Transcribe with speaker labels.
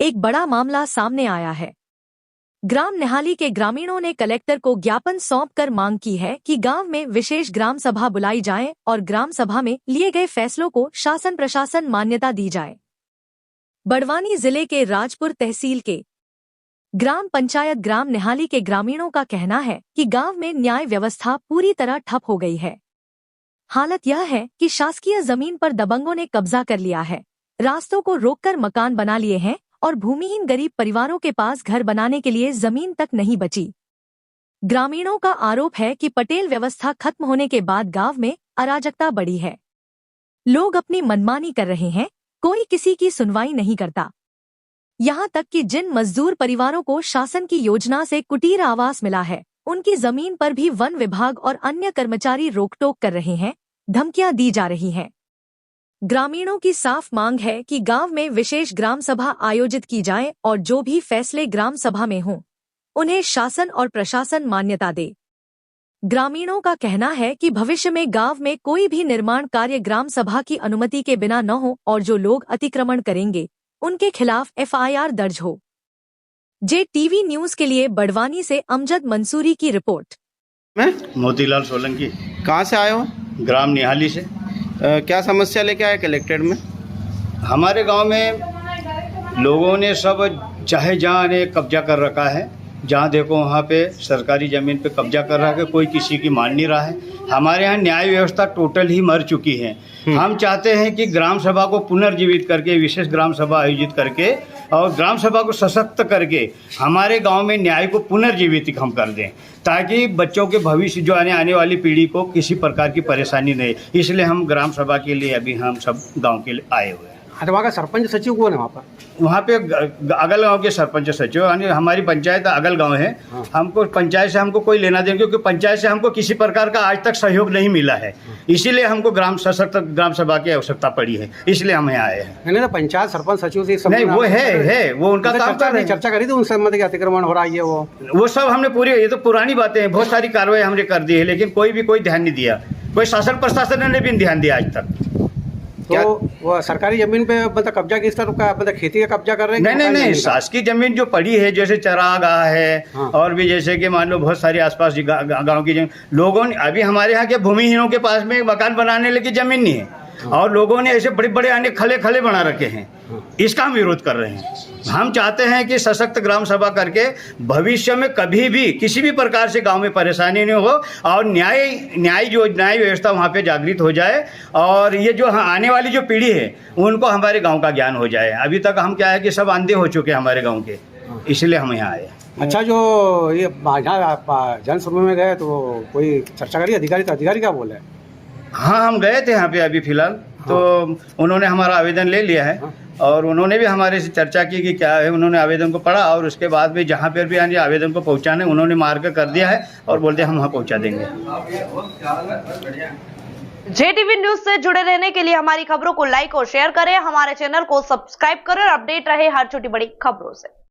Speaker 1: एक बड़ा मामला सामने आया है। ग्राम निहाली के ग्रामीणों ने कलेक्टर को ज्ञापन सौंपकर मांग की है कि गांव में विशेष ग्राम सभा बुलाई जाए और ग्राम सभा में लिए गए फैसलों को शासन प्रशासन मान्यता दी जाए। बड़वानी जिले के राजपुर तहसील के ग्राम पंचायत ग्राम निहाली के ग्रामीणों का कहना है कि गांव में न्याय व्यवस्था पूरी तरह ठप हो गई है। हालत यह है कि शासकीय जमीन पर दबंगों ने कब्जा कर लिया है, रास्तों को रोककर मकान बना लिए हैं और भूमिहीन गरीब परिवारों के पास घर बनाने के लिए जमीन तक नहीं बची। ग्रामीणों का आरोप है कि पटेल व्यवस्था खत्म होने के बाद गांव में अराजकता बढ़ी है। लोग अपनी मनमानी कर रहे हैं, कोई किसी की सुनवाई नहीं करता। यहाँ तक कि जिन मजदूर परिवारों को शासन की योजना से कुटीर आवास मिला है, उनकी जमीन पर भी वन विभाग और अन्य कर्मचारी रोकटोक कर रहे हैं, धमकियां दी जा रही हैं। ग्रामीणों की साफ मांग है कि गांव में विशेष ग्राम सभा आयोजित की जाए और जो भी फैसले ग्राम सभा में हों, उन्हें शासन और प्रशासन मान्यता दे। ग्रामीणों का कहना है कि भविष्य में गांव में कोई भी निर्माण कार्य ग्राम सभा की अनुमति के बिना न हो और जो लोग अतिक्रमण करेंगे उनके खिलाफ FIR दर्ज हो। JTV न्यूज के लिए बड़वानी से अमजद मंसूरी की रिपोर्ट।
Speaker 2: मैं
Speaker 3: मोतीलाल सोलंकी।
Speaker 2: कहाँ से आए हो?
Speaker 3: ग्राम निहाली से।
Speaker 2: क्या समस्या लेके आए कलेक्ट्रेट में?
Speaker 3: हमारे गांव में लोगों ने सब चाहे जहाँ ने कब्जा कर रखा है, जहाँ देखो वहाँ पे सरकारी ज़मीन पे कब्जा कर रहा है, कोई किसी की मान नहीं रहा है। हमारे यहाँ न्याय व्यवस्था टोटल ही मर चुकी है। हम चाहते हैं कि ग्राम सभा को पुनर्जीवित करके, विशेष ग्राम सभा आयोजित करके और ग्राम सभा को सशक्त करके हमारे गांव में न्याय को पुनर्जीवित हम कर दें, ताकि बच्चों के भविष्य जो आने वाली पीढ़ी को किसी प्रकार की परेशानी नहीं। इसलिए हम ग्राम सभा के लिए अभी हम सब गाँव के लिए आए हुए हैं।
Speaker 4: वहाँ का सरपंच सचिव कौन है वहाँ पर?
Speaker 3: वहाँ पे अगल गांव के सरपंच सचिव, यानी हमारी पंचायत अगल गांव है। हमको पंचायत से हमको कोई लेना देना, क्योंकि पंचायत से हमको किसी प्रकार का आज तक सहयोग नहीं मिला है। इसीलिए हमको सशक्त ग्राम सभा की आवश्यकता पड़ी है, इसलिए हम यहाँ आए हैं।
Speaker 4: नहीं, पंचायत सरपंच सचिव से
Speaker 3: नहीं, वो है वो उनका काम कर रहे हैं।
Speaker 4: चर्चा करी थी उनसे, मतलब अतिक्रमण हो रहा है
Speaker 3: वो सब हमने पूरी, ये तो पुरानी बातें हैं, बहुत सारी कार्रवाई हमने कर दी है, लेकिन कोई ध्यान नहीं दिया। कोई शासन प्रशासन ने भी ध्यान दिया आज तक।
Speaker 4: तो वो सरकारी जमीन पे मतलब कब्जा किस तरह का, मतलब खेती का कब्जा कर रहे हैं?
Speaker 3: नहीं, शासकीय जमीन जो पड़ी है, जैसे चरागाह है। हाँ। और भी जैसे कि मान लो बहुत सारी आसपास गांव की जमीन, लोगों ने अभी हमारे यहाँ के भूमिहीनों के पास में मकान बनाने लगी जमीन नहीं है। हाँ। और लोगों ने ऐसे बड़े बड़े आने खले बना रखे हैं। हाँ। इसका हम विरोध कर रहे हैं। हम चाहते हैं कि सशक्त ग्राम सभा करके भविष्य में कभी भी किसी भी प्रकार से गांव में परेशानी नहीं हो और न्याय व्यवस्था वहाँ पे जागृत हो जाए, और ये जो आने वाली जो पीढ़ी है उनको हमारे गांव का ज्ञान हो जाए। अभी तक हम क्या है कि सब अंधे हो चुके हैं हमारे गांव के, इसलिए हम यहाँ आए।
Speaker 4: अच्छा, जो ये जन सुनवाई में गए तो कोई चर्चा करी अधिकारी क्या बोले?
Speaker 3: हाँ, हम गए थे यहाँ पे अभी फिलहाल। तो उन्होंने हमारा आवेदन ले लिया है और उन्होंने भी हमारे से चर्चा की कि क्या है। उन्होंने आवेदन को पढ़ा और उसके बाद में जहाँ पर भी आने आवेदन को पहुँचाने उन्होंने मार्क कर दिया है और बोलते हम वहाँ पहुँचा देंगे।
Speaker 5: JTV न्यूज से जुड़े रहने के लिए हमारी खबरों को लाइक और शेयर करें, हमारे चैनल को सब्सक्राइब करें और अपडेट रहे हर छोटी बड़ी खबरों से।